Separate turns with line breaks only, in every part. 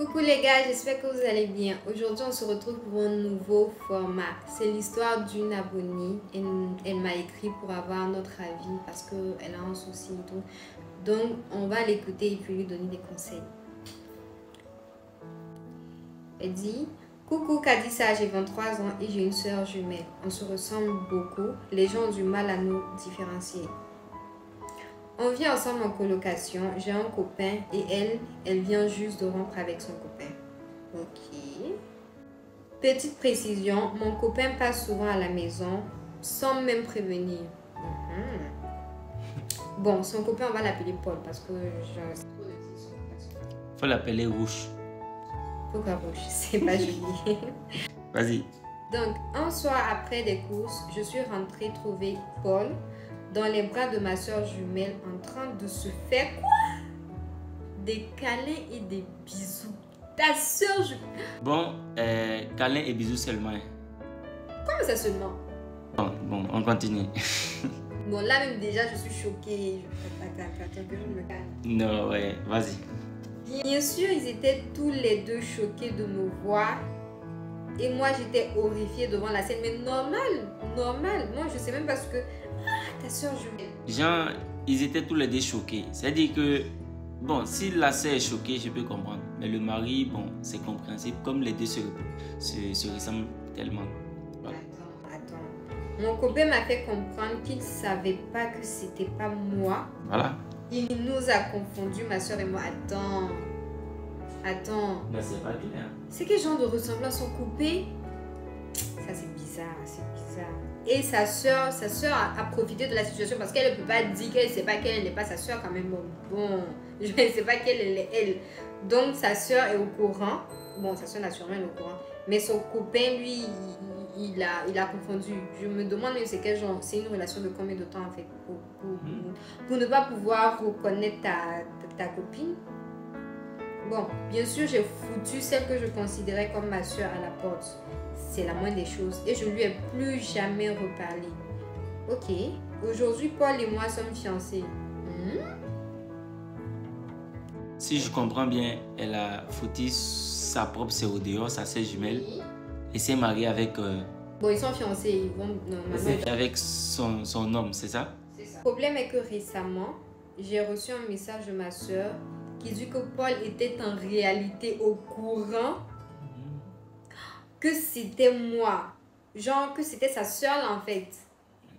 Coucou les gars, j'espère que vous allez bien. Aujourd'hui, on se retrouve pour un nouveau format. C'est l'histoire d'une abonnée. Elle m'a écrit pour avoir notre avis parce qu'elle a un souci et tout. Donc, on va l'écouter et puis lui donner des conseils. Elle dit: coucou Kadissa, j'ai 23 ans et j'ai une soeur jumelle. On se ressemble beaucoup. Les gens ont du mal à nous différencier. On vit ensemble en colocation, j'ai un copain et elle vient juste de rompre avec son copain. Ok. Petite précision, mon copain passe souvent à la maison sans même prévenir. Bon, son copain, on va l'appeler Paul parce que je...
Faut l'appeler Rouge.
Pourquoi Rouge? C'est pas joli.
Vas-y.
Donc, un soir après des courses, je suis rentrée trouver Paul dans les bras de ma soeur jumelle en train de se faire quoi? Des câlins et des bisous. Ta soeur jumelle.
Bon, câlin et bisous seulement.
Comment ça seulement?
Bon, on continue.
Bon, là même déjà, je suis choquée. Attends, que je me calme.
Non, ouais, vas-y.
Bien sûr, ils étaient tous les deux choqués de me voir. Et moi, j'étais horrifiée devant la scène. Mais normal. Moi, je sais même pas ce que... ta soeur jumelle.
Genre, ils étaient tous les deux choqués. C'est-à-dire que, bon, si la sœur est choquée, je peux comprendre. Mais le mari, bon, c'est compréhensible. Comme les deux se ressemblent tellement. Voilà.
Attends. Mon copain m'a fait comprendre qu'il savait pas que c'était pas moi.
Voilà.
Il nous a confondus, ma soeur et moi. Attends.
Mais c'est pas bien.
C'est quel genre de ressemblance sont coupés? Ça, c'est bizarre. Et sa soeur a profité de la situation parce qu'elle ne peut pas dire qu'elle ne sait pas qu'elle n'est pas sa soeur quand même. Bon, je ne sais pas qu'elle est elle. Donc, sa soeur est au courant. Bon, sa soeur naturellement est au courant. Mais son copain, lui, il a confondu. Je me demande même c'est quel genre. C'est une relation de combien de temps en fait pour ne pas pouvoir reconnaître ta copine. Bon, bien sûr, j'ai foutu celle que je considérais comme ma soeur à la porte. C'est la moindre des choses. Et je lui ai plus jamais reparlé. Ok. Aujourd'hui, Paul et moi sommes fiancés.
Si je comprends bien, elle a foutu sa propre sœur au dehors, sa sœur jumelle.
Oui.
Et s'est mariée avec...
Bon, ils sont fiancés. Ils vont normalement...
avec son homme, c'est ça?
C'est ça. Le problème est que récemment, j'ai reçu un message de ma soeur qui dit que Paul était en réalité au courant que c'était moi. Genre que c'était sa soeur là en fait.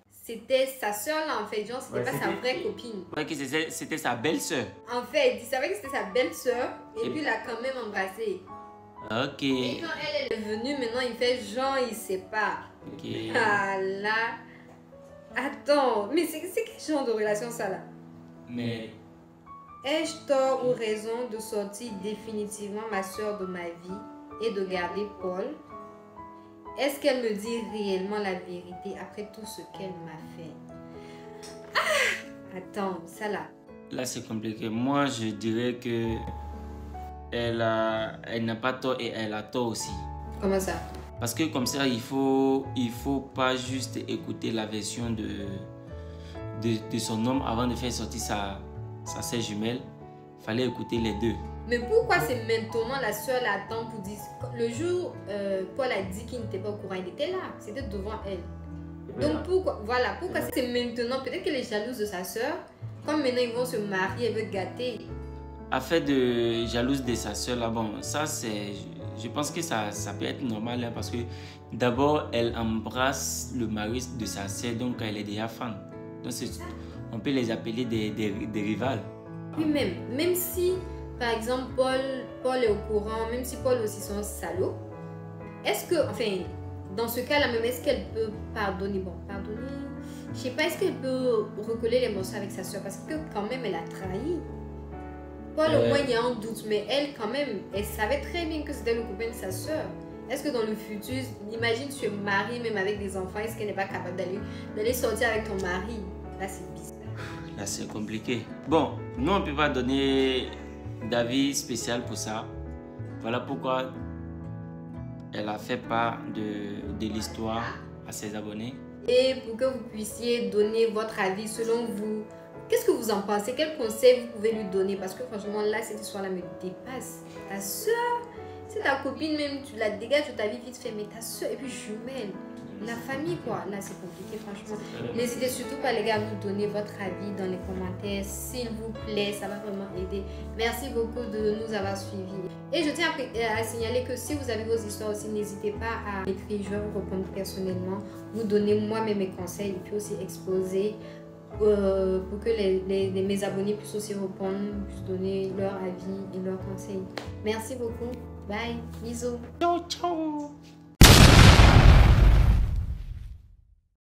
C'était sa soeur là en fait. Genre c'était pas sa vraie copine.
Ouais, que c'était sa belle-sœur.
En fait, il savait que c'était sa belle-sœur et puis il l'a quand même embrassée.
Ok.
Et quand elle est venue, maintenant il fait genre il sait pas.
Ok.
Ah là. Attends, mais c'est quel genre de relation ça là?
Mais...
Ai-je tort ou raison de sortir définitivement ma soeur de ma vie et de garder Paul? Est-ce qu'elle me dit réellement la vérité après tout ce qu'elle m'a fait? Ah! Attends, ça là.
Là, c'est compliqué. Moi, je dirais que elle n'a pas tort et elle a tort aussi.
Comment ça?
Parce que comme ça, il faut pas juste écouter la version de son homme avant de faire sortir sa sœur jumelle. Il fallait écouter les deux.
Mais pourquoi c'est maintenant la soeur l'attend pour dire... Le jour Paul a dit qu'il n'était pas au courant, il était là. C'était devant elle. Donc pourquoi c'est maintenant? Peut-être qu'elle est jalouse de sa soeur. Comme maintenant ils vont se marier, elle veut gâter.
Affaire de jalouse de sa soeur là, bon, ça c'est... Je pense que ça peut être normal hein, parce que d'abord elle embrasse le mari de sa soeur, donc elle est déjà fan. Donc on peut les appeler des rivales.
Oui, même si par exemple Paul est au courant, même si Paul aussi sont salaud, est-ce que, enfin, dans ce cas-là même, est-ce qu'elle peut pardonner? Bon, pardonner, je sais pas, est-ce qu'elle peut recoller les morceaux avec sa soeur? Parce que quand même, elle a trahi. Paul, au moins, il y a un doute, mais elle, quand même, elle savait très bien que c'était le copain de sa soeur. Est-ce que dans le futur, imagine tu es marié même avec des enfants, est-ce qu'elle n'est pas capable d'aller sortir avec ton mari? Là, c'est bizarre.
Là, c'est compliqué. Bon, nous, on ne peut pas donner d'avis spécial pour ça. Voilà pourquoi elle a fait part de l'histoire à ses abonnés.
Et pour que vous puissiez donner votre avis selon vous, qu'est-ce que vous en pensez? Quel conseil vous pouvez lui donner? Parce que franchement, là, cette histoire-là me dépasse. Ta soeur Si ta copine même, tu la dégages de ta vie vite fait, mais ta soeur et puis jumelle, la famille quoi, là c'est compliqué franchement. N'hésitez surtout pas les gars à nous donner votre avis dans les commentaires, s'il vous plaît, ça va vraiment aider. Merci beaucoup de nous avoir suivis. Et je tiens à signaler que si vous avez vos histoires aussi, n'hésitez pas à écrire, je vais vous répondre personnellement, vous donner moi-même mes conseils et puis aussi exposer pour que mes abonnés puissent aussi répondre, puissent donner leur avis et leurs conseils. Merci beaucoup. Bye. Bisous.
Ciao, ciao.